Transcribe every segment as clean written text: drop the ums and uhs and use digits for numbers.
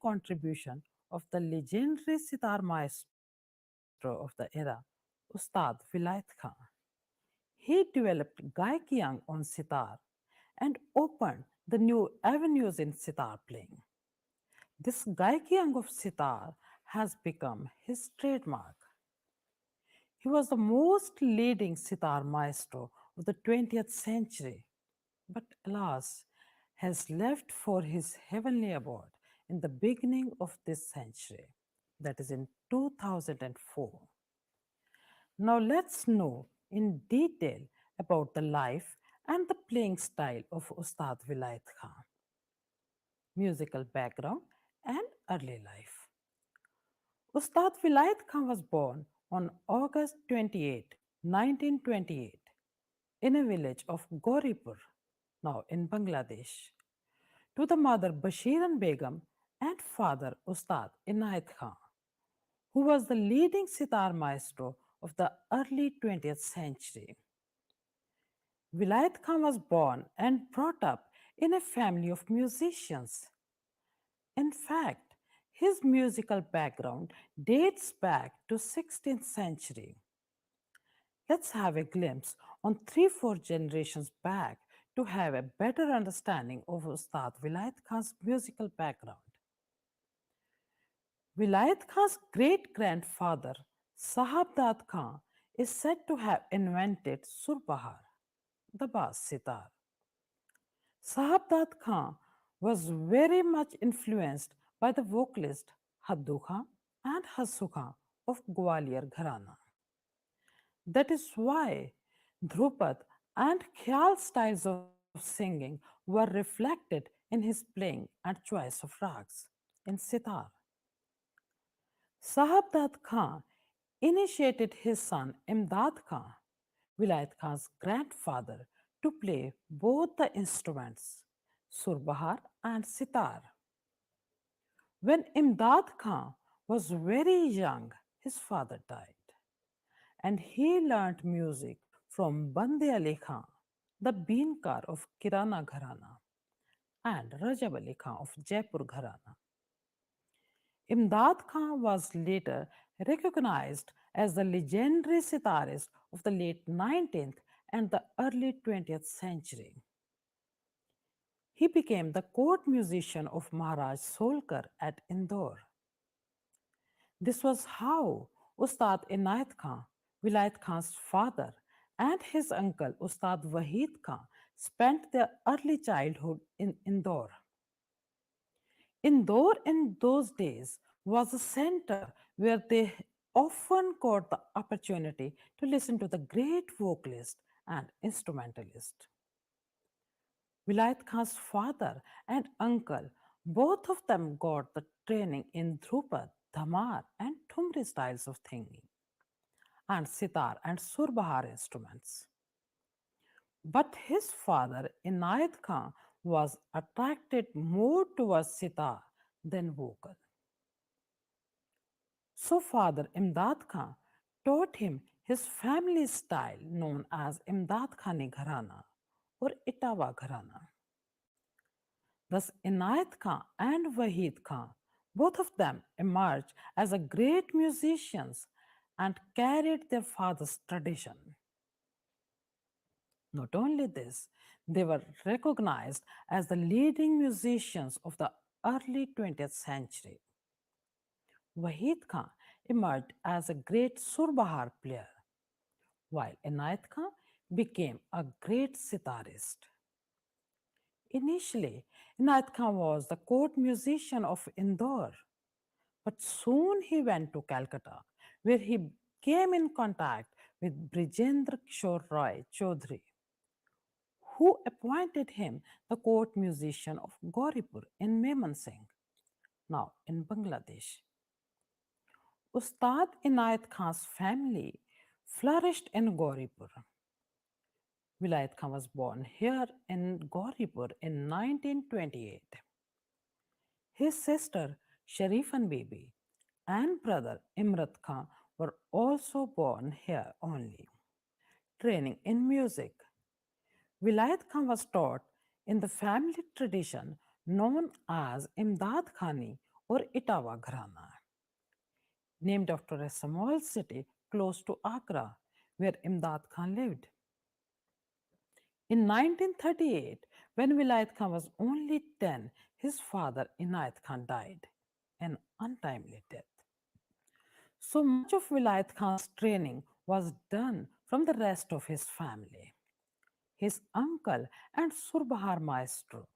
Contribution of the legendary sitar maestro of the era, Ustad Vilayat Khan. He developed Gaikiang on sitar and opened the new avenues in sitar playing. This Gaikiang of sitar has become his trademark. He was the most leading sitar maestro of the 20th century, but alas, has left for his heavenly abode in the beginning of this century, that is in 2004. Now let's know in detail about the life and the playing style of Ustad Vilayat Khan, musical background and early life. Ustad Vilayat Khan was born on August 28, 1928, in a village of Gauripur, now in Bangladesh, to the mother Bashiran Begum and father Ustad Inayat Khan, who was the leading sitar maestro of the early 20th century. Vilayat Khan was born and brought up in a family of musicians. In fact, his musical background dates back to 16th century. Let's have a glimpse on 3-4 generations back to have a better understanding of Ustad Vilayat Khan's musical background. Vilayat Khan's great grandfather, Sahab Khan, is said to have invented Surbahar, the bass sitar. Sahab Khan was very much influenced by the vocalist Haddu Khan and Hassu Khan of Gwalior Gharana. That is why Dhrupad and Khyal styles of singing were reflected in his playing and choice of rags in sitar. Sahab Khan initiated his son Imdad Khan, Vilayat Khan's grandfather, to play both the instruments, surbahar and sitar. When Imdad Khan was very young, his father died, and he learnt music from Bande Ali Khan, the Beenkar of Kirana Gharana, and Rajab Ali Khan of Jaipur Gharana. Imdad Khan was later recognized as the legendary sitarist of the late 19th and the early 20th century. He became the court musician of Maharaj Solkar at Indore. This was how Ustad Inayat Khan, Vilayat Khan's father, and his uncle Ustad Wahid Khan spent their early childhood in Indore. Indore in those days was a center where they often got the opportunity to listen to the great vocalist and instrumentalist. Vilayat Khan's father and uncle, both of them got the training in Dhrupad, Dhamar, and Thumri styles of singing, and sitar and surbahar instruments. But his father, Inayat Khan, was attracted more towards sitar than vocal. So father Imdad Khan taught him his family style known as Imdad Khani Gharana or Itawa Gharana. Thus Inayat Khan and Wahid Khan, both of them emerged as a great musicians and carried their father's tradition. Not only this, they were recognized as the leading musicians of the early 20th century. Wahid Khan emerged as a great surbahar player, while Inayat Khan became a great sitarist. Initially, Inayat Khan was the court musician of Indore, but soon he went to Calcutta, where he came in contact with Brijendra Kishore Roy Chaudhary, who appointed him the court musician of Gauripur in Singh, now in Bangladesh. Ustad Inayat Khan's family flourished in Gauripur. Vilayat Khan was born here in Gauripur in 1928. His sister Sharifan Bibi and brother Imrat Khan were also born here only. Training in music. Vilayat Khan was taught in the family tradition known as Imdad Khani or Itawa Ghrana, named after a small city close to Agra where Imdad Khan lived. In 1938, when Vilayat Khan was only 10, his father Inayat Khan died, an untimely death. So much of Vilayat Khan's training was done from the rest of his family. His uncle and Surbahar maestro,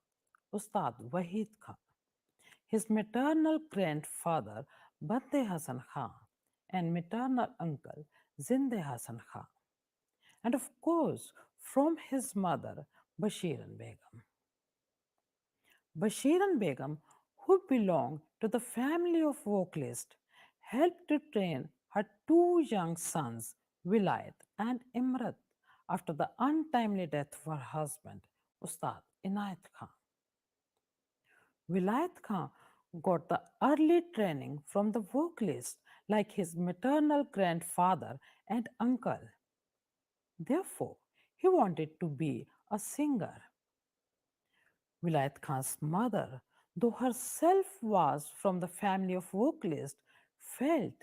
Ustad Wahid Khan, his maternal grandfather Bande Hassan Khan, and maternal uncle Zinde Hassan Khan, and of course from his mother Bashiran Begum. Bashiran Begum, who belonged to the family of vocalists, helped to train her two young sons, Vilayat and Imrat, after the untimely death of her husband, Ustad Inayat Khan. Vilayat Khan got the early training from the vocalists like his maternal grandfather and uncle. Therefore, he wanted to be a singer. Vilayat Khan's mother, though herself was from the family of vocalists, felt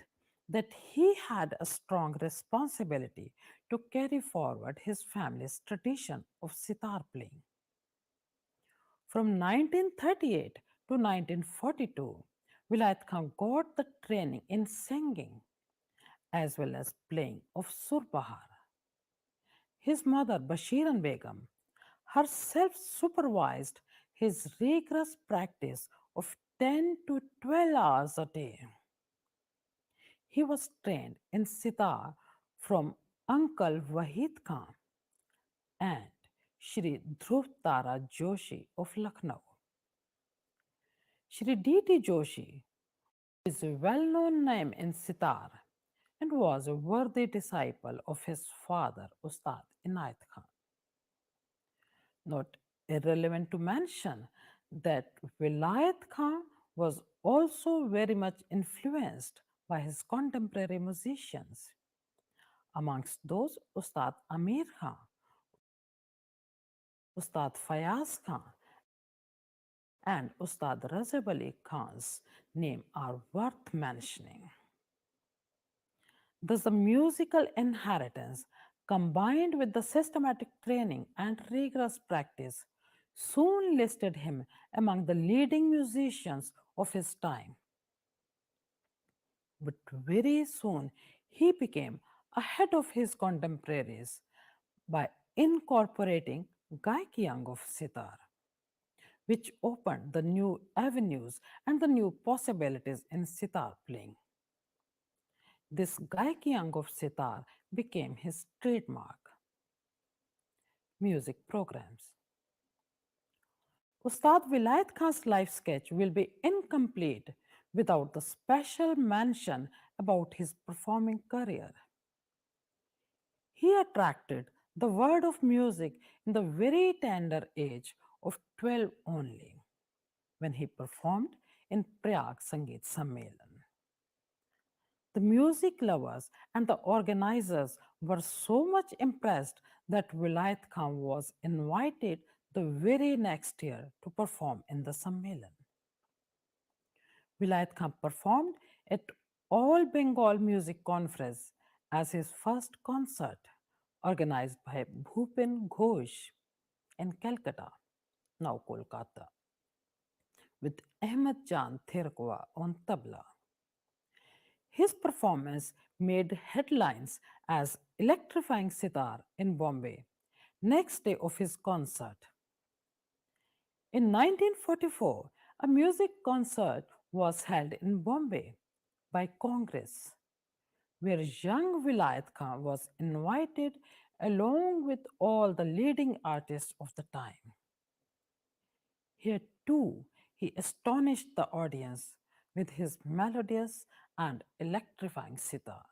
that he had a strong responsibility to carry forward his family's tradition of sitar playing. From 1938 to 1942, Vilayat Khan got the training in singing as well as playing of surbahar. His mother, Bashiran Begum, herself supervised his rigorous practice of 10 to 12 hours a day. He was trained in sitar from Uncle Wahid Khan and Shri Dhruv Tara Joshi of Lucknow. Shri D.T. Joshi, who is a well known name in sitar and was a worthy disciple of his father, Ustad Inayat Khan. Not irrelevant to mention that Vilayat Khan was also very much influenced by his contemporary musicians. Amongst those, Ustad Amir Khan, Ustad Fayaz Khan, and Ustad Rajab Ali Khan's name are worth mentioning. Thus, the musical inheritance combined with the systematic training and rigorous practice soon listed him among the leading musicians of his time. But very soon he became ahead of his contemporaries by incorporating Gaikyang of sitar, which opened the new avenues and the new possibilities in sitar playing. This Gaikyang of sitar became his trademark. Music programs. Ustad Vilayat Khan's life sketch will be incomplete without the special mention about his performing career. He attracted the world of music in the very tender age of 12 only, when he performed in Prayag Sangeet Sammelan. The music lovers and the organizers were so much impressed that Vilayat Khan was invited the very next year to perform in the Sammelan. Vilayat Khan performed at All Bengal Music Conference as his first concert, organized by Bhupen Ghosh in Calcutta, now Kolkata, with Ahmed Jan Thirkwa on tabla. His performance made headlines as electrifying sitar in Bombay, next day of his concert. In 1944, a music concert was held in Bombay by Congress, where young Vilayat Khan was invited along with all the leading artists of the time. Here too, he astonished the audience with his melodious and electrifying sitar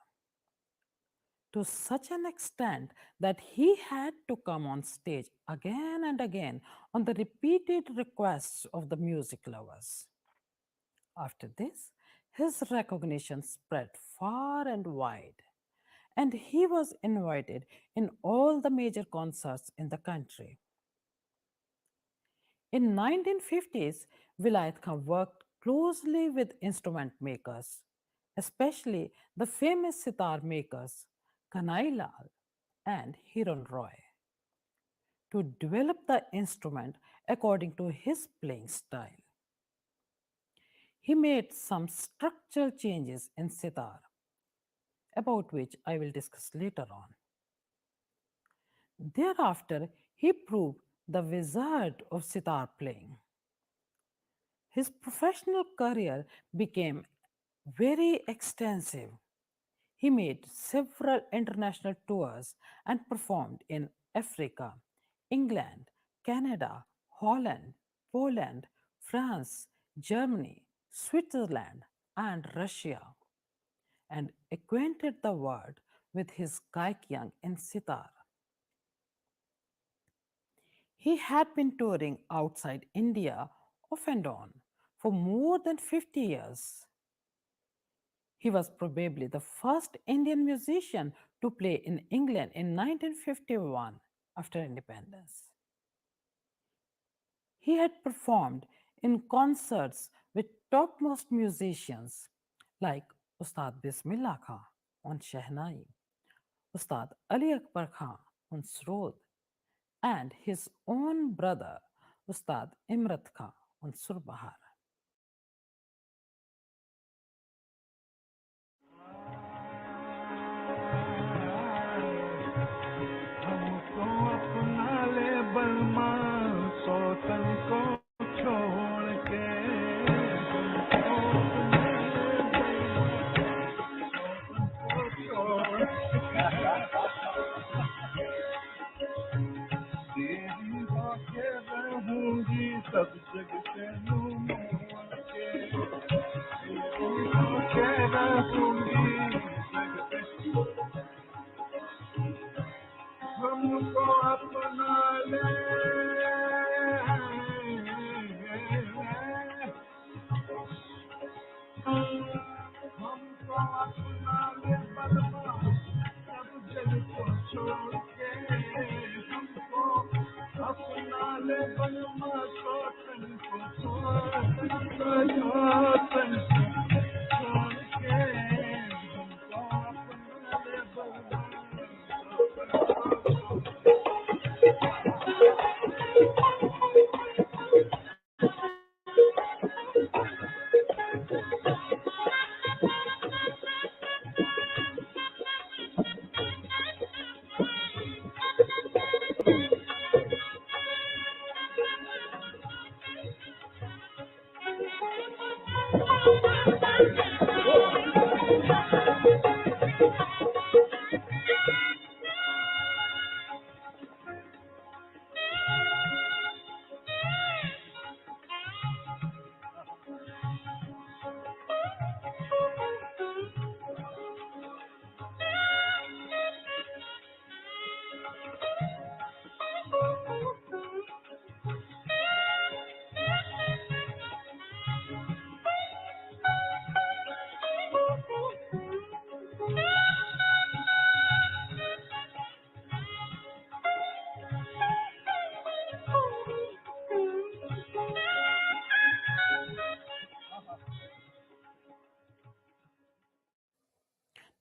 to such an extent that he had to come on stage again and again on the repeated requests of the music lovers. After this, his recognition spread far and wide, and he was invited in all the major concerts in the country. In 1950s, Vilayat Khan worked closely with instrument makers, especially the famous sitar makers Kanai Lal and Hiran Roy, to develop the instrument according to his playing style. He made some structural changes in sitar, about which I will discuss later on. Thereafter, he proved the wizard of sitar playing. His professional career became very extensive. He made several international tours and performed in Africa, England, Canada, Holland, Poland, France, Germany, Switzerland, and Russia, and acquainted the world with his Gaikyang in sitar. He had been touring outside India off and on for more than 50 years. He was probably the first Indian musician to play in England in 1951 after independence. He had performed in concerts with topmost musicians like Ustad Bismillah Khan on Shehnai, Ustad Ali Akbar Khan on Srod, and his own brother Ustad Imrat Khan on Surbahar. हमको अपना ले बलमा सोतन को छोड़ के हमको अपना ले बलमा तेरी होके रहूंगी सब जग से मोड़ के तेरी होके रहूंगी हमको अपना ले हमको अपना ले बलमा सब जग को छोड़ के हमको अपना ले बलमा छोटन को छोड़ के हमको अपना ले बलमा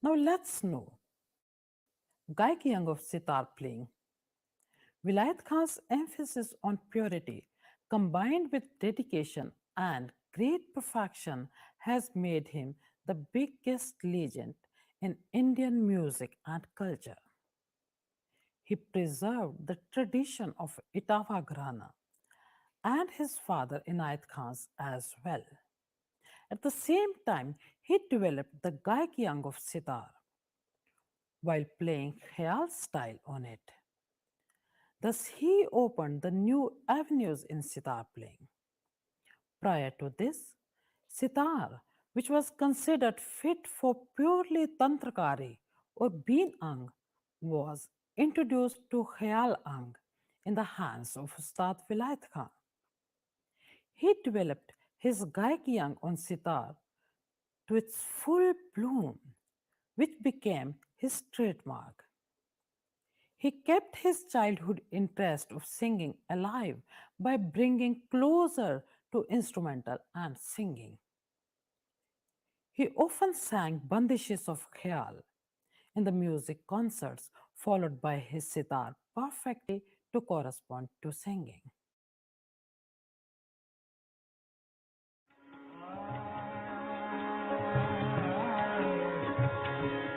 Now let's know Gaikyang of sitar playing. Vilayat Khan's emphasis on purity combined with dedication and great perfection has made him the biggest legend in Indian music and culture. He preserved the tradition of Itafa Ghrana and his father Inayat Khan's as well. At the same time, he developed the Gaikyang of sitar while playing Khayal style on it. Thus, he opened the new avenues in sitar playing. Prior to this, sitar which was considered fit for purely Tantrakari or Been Ang, was introduced to Khayal Ang in the hands of Ustad Vilayat Khan. He developed his Gaikiang on sitar to its full bloom, which became his trademark. He kept his childhood interest of singing alive by bringing closer to instrumental and singing. He often sang bandishes of khayal in the music concerts, followed by his sitar perfectly to correspond to singing.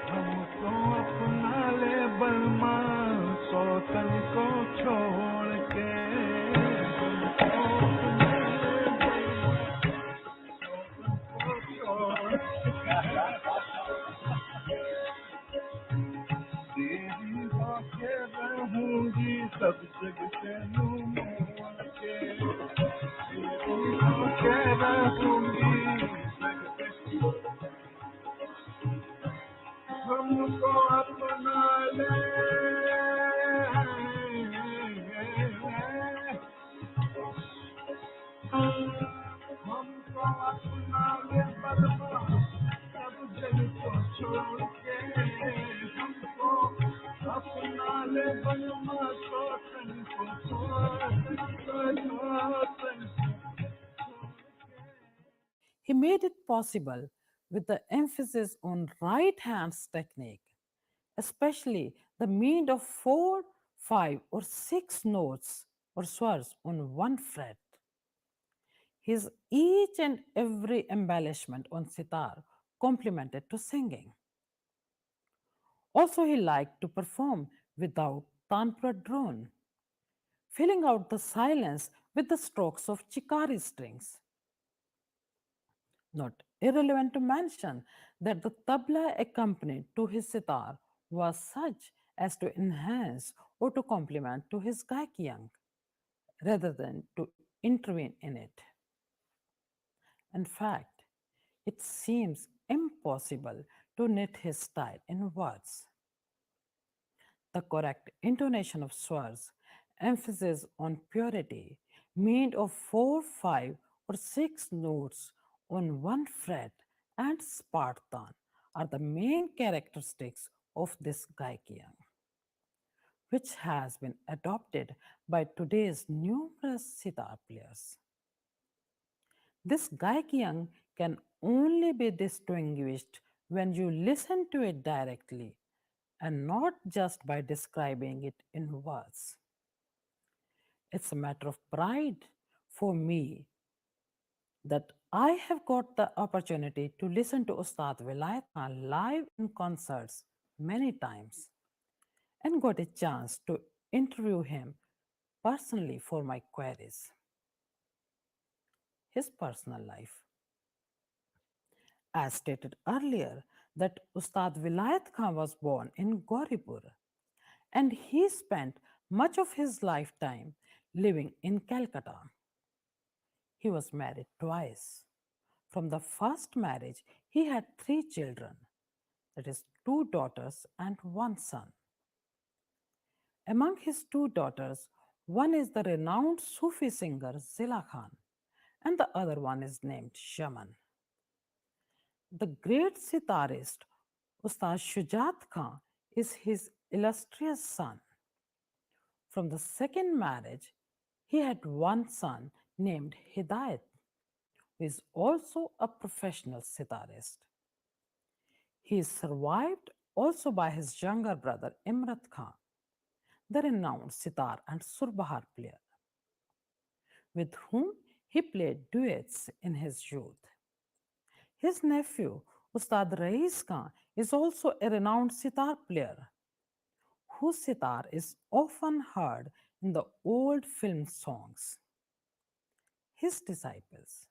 हमको अपना ले बलमा सौतन को छोड़ के हमको अपना ले बलमा को छोड़ तेरी होके रहूंगी सब जग से यूं मोड़ के तेरी होके रहूंगी हमको अपना ले हमको अपना ले बलमा सब जग को छोड़ के हमको अपना ले बलमा छोटन को छोटन He made it possible with the emphasis on right hands technique, especially the mean of 4, 5, or 6 notes or swars on one fret. His each and every embellishment on sitar complemented to singing. Also, he liked to perform without tanpura drone, filling out the silence with the strokes of chikari strings. Not irrelevant to mention that the tabla accompanied to his sitar was such as to enhance or to complement to his gaikiyang rather than to intervene in it. In fact, it seems impossible to knit his style in words. The correct intonation of swars, emphasis on purity, made of 4, 5, or 6 notes on one fret, and Spartan are the main characteristics of this Gaikian, which has been adopted by today's numerous sitar players. This Gaikian can only be distinguished when you listen to it directly and not just by describing it in words. It's a matter of pride for me that I have got the opportunity to listen to Ustad Vilayat Khan live in concerts many times and got a chance to interview him personally for my queries. His personal life. As stated earlier, that Ustad Vilayat Khan was born in Gauripur and he spent much of his lifetime living in Calcutta. He was married twice. From the first marriage, he had 3 children, that is, 2 daughters and 1 son. Among his 2 daughters, one is the renowned Sufi singer Zila Khan, and the other one is named Shaman. The great sitarist Ustad Shujat Khan is his illustrious son. From the second marriage, he had one son named Hidayat, who is also a professional sitarist. He is survived also by his younger brother Imrat Khan, the renowned sitar and surbahar player, with whom he played duets in his youth. His nephew, Ustad Rais Khan, is also a renowned sitar player, whose sitar is often heard in the old film songs. His disciples.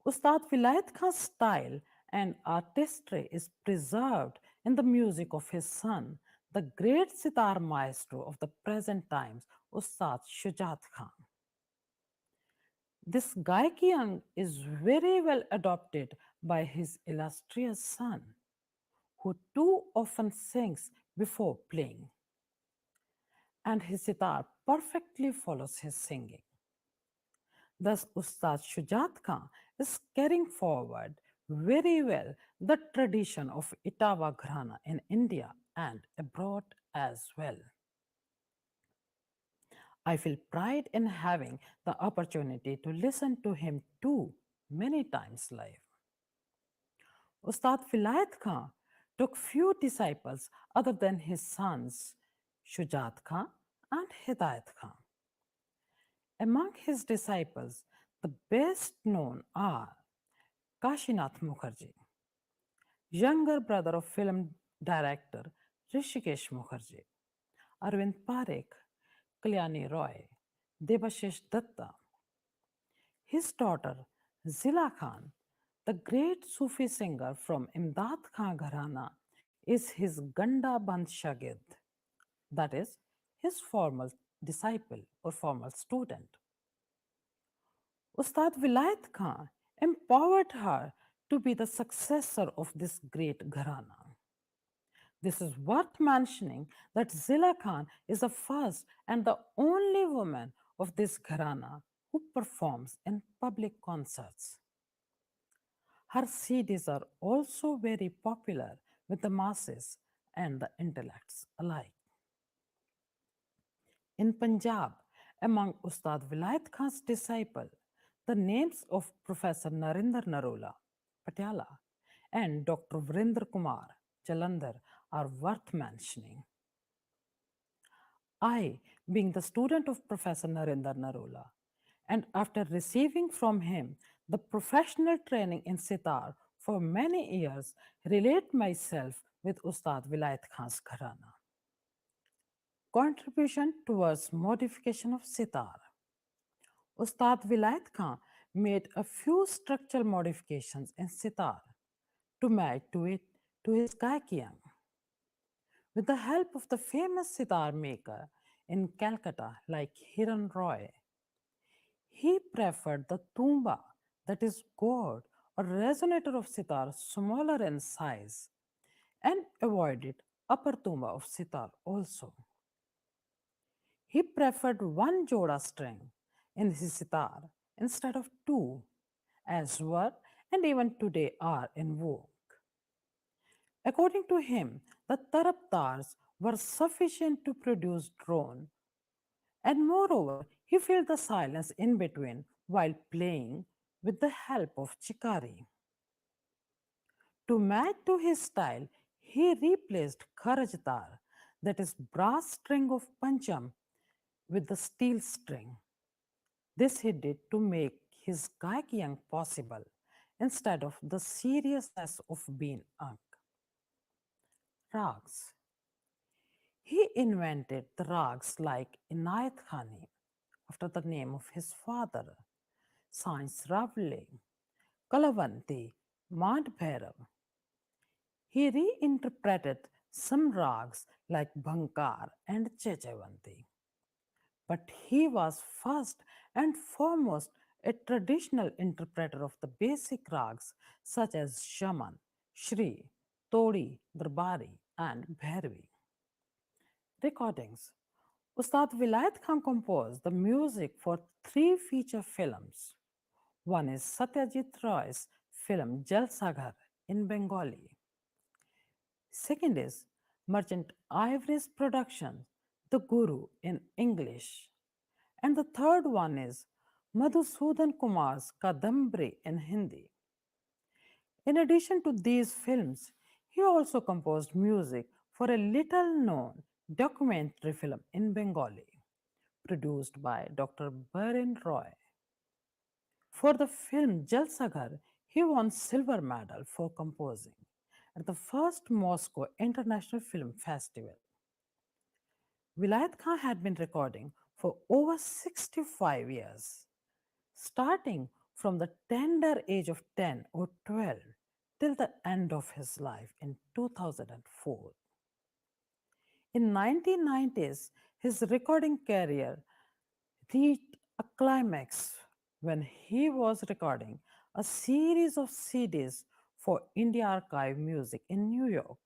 Ustad Vilayat Khan's style and artistry is preserved in the music of his son, the great sitar maestro of the present times, Ustad Shujat Khan. This Gaikiang is very well adopted by his illustrious son, who too often sings before playing, and his sitar perfectly follows his singing. Thus, Ustad Shujat Khan is carrying forward very well the tradition of Itawa Ghrana in India and abroad as well. I feel pride in having the opportunity to listen to him too many times live. Ustad Vilayat Khan took few disciples other than his sons Shujat Khan and Hidayat Khan. Among his disciples, the best known are Kashinath Mukherjee, younger brother of film director Rishikesh Mukherjee, Arvind Parekh, Kalyani Roy, Debashish Datta, his daughter Zila Khan, the great Sufi singer from Imdad Khan Gharana, is his Ganda Band Shagid, that is, his formal disciple or formal student. Ustad Vilayat Khan empowered her to be the successor of this great Gharana. This is worth mentioning that Zila Khan is the first and the only woman of this Gharana who performs in public concerts. Her CDs are also very popular with the masses and the intellects alike. In Punjab, among Ustad Vilayat Khan's disciples, the names of Professor Narinder Narula, Patiala, and Dr. Vrinder Kumar, Jalandhar, are worth mentioning. I, being the student of Professor Narinder Narula, and after receiving from him the professional training in sitar for many years, relate myself with Ustad Vilayat Khan's Gharana. Contribution towards modification of sitar. Ustad Vilayat Khan made a few structural modifications in sitar to match to it to his Gaikiyan. With the help of the famous sitar maker in Calcutta like Hiran Roy, he preferred the tumba, that is gourd or resonator of sitar smaller in size, and avoided upper tumba of sitar also. He preferred one joda string in his sitar instead of two, as were and even today are in vogue. According to him, the taraptars were sufficient to produce drone, and moreover, he filled the silence in between while playing with the help of chikari. To match to his style, he replaced kharajtar, that is brass string of pancham, with the steel string. This he did to make his Gaikiang possible instead of the seriousness of being Ank. Rags. He invented the rags like Inayat Khani, after the name of his father, Sains Ravle, Kalavanti, Mad Bhairav. He reinterpreted some rags like Bhankar and Chechavanti. But he was first and foremost a traditional interpreter of the basic rags such as Shaman, Shri, Todi, Darbari, and Bhairavi. Recordings. Ustad Vilayat Khan composed the music for three feature films. One is Satyajit Roy's film Jal Sagar in Bengali. Second is Merchant Ivory's production, The Guru in English. And the third one is Madhusudan Kumar's Kadambri in Hindi. In addition to these films, he also composed music for a little known documentary film in Bengali, produced by Dr. Barin Roy. For the film Jalsaghar, he won silver medal for composing at the first Moscow International Film Festival. Vilayat Khan had been recording for over 65 years, starting from the tender age of 10 or 12 till the end of his life in 2004. In 1990s, his recording career reached a climax when he was recording a series of CDs for India Archive Music in New York.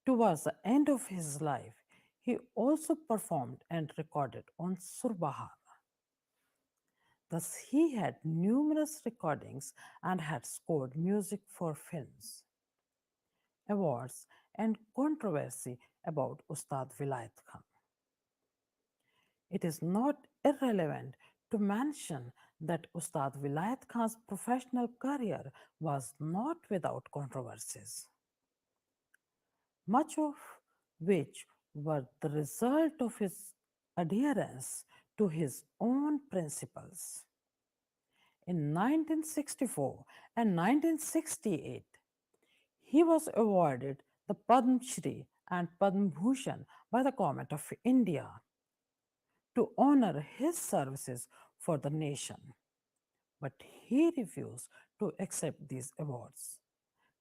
Towards the end of his life, he also performed and recorded on Surbahar. Thus, he had numerous recordings and had scored music for films. Awards and controversy about Ustad Vilayat Khan. It is not irrelevant to mention that Ustad Vilayat Khan's professional career was not without controversies, much of which were the result of his adherence to his own principles. In 1964 and 1968, he was awarded the Padma Shri and Padma Bhushan by the Government of India to honor his services for the nation. But he refused to accept these awards,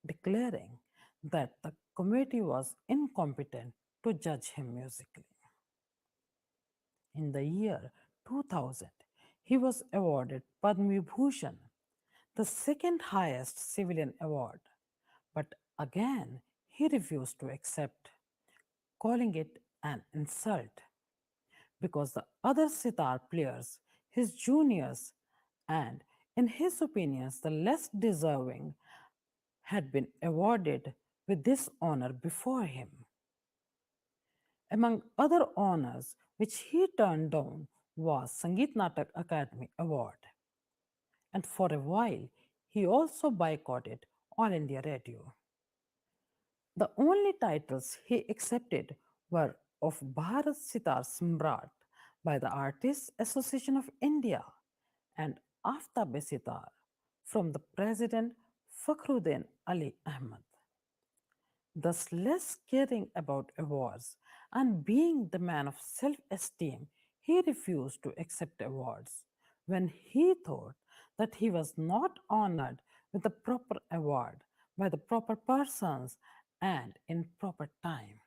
declaring that the committee was incompetent to judge him musically. In the year 2000, he was awarded Padma Bhushan, the second highest civilian award, but again he refused to accept, calling it an insult because the other sitar players, his juniors, and in his opinions, the less deserving, had been awarded with this honor before him. Among other honors which he turned down was Sangeet Natak Academy Award, and for a while he also boycotted All India Radio. The only titles he accepted were of Bharat Sitar Samrat by the Artists Association of India and Aftab Sitar from the President Fakhruddin Ali Ahmad. Thus, less caring about awards and being the man of self esteem, he refused to accept awards when he thought that he was not honored with the proper award by the proper persons and in proper time.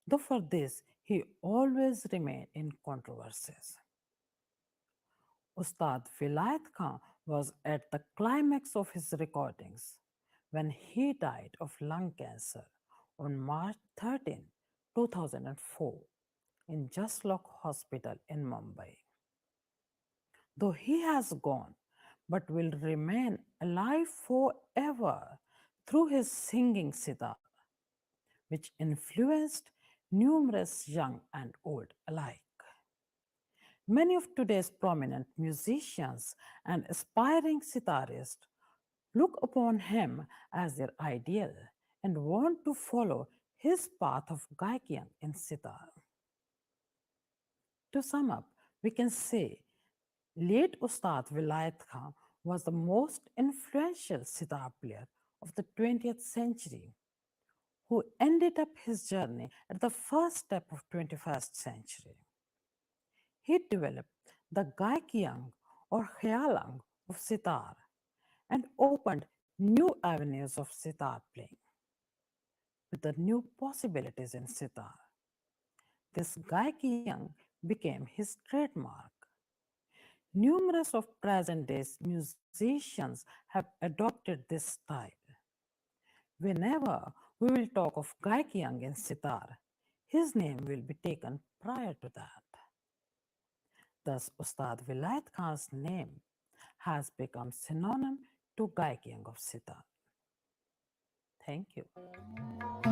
Though for this, he always remained in controversies. Ustad Vilayat Khan was at the climax of his recordings when he died of lung cancer on March 13, 2004, in Jaslok Hospital in Mumbai. Though he has gone, but will remain alive forever through his singing sitar, which influenced numerous young and old alike. Many of today's prominent musicians and aspiring sitarists look upon him as their ideal and want to follow his path of Gaikian in sitar. To sum up, we can say late Ustad Vilayat Khan was the most influential sitar player of the 20th century who ended up his journey at the first step of 21st century. He developed the Gaikiang or Khayalang of sitar and opened new avenues of sitar playing with the new possibilities in sitar. This Gaikiang became his trademark. Numerous of present day musicians have adopted this style. Whenever we will talk of Gaikiang in sitar, his name will be taken prior to that. Thus, Ustad Vilayat Khan's name has become synonym to Gaikiang of sitar. Thank you.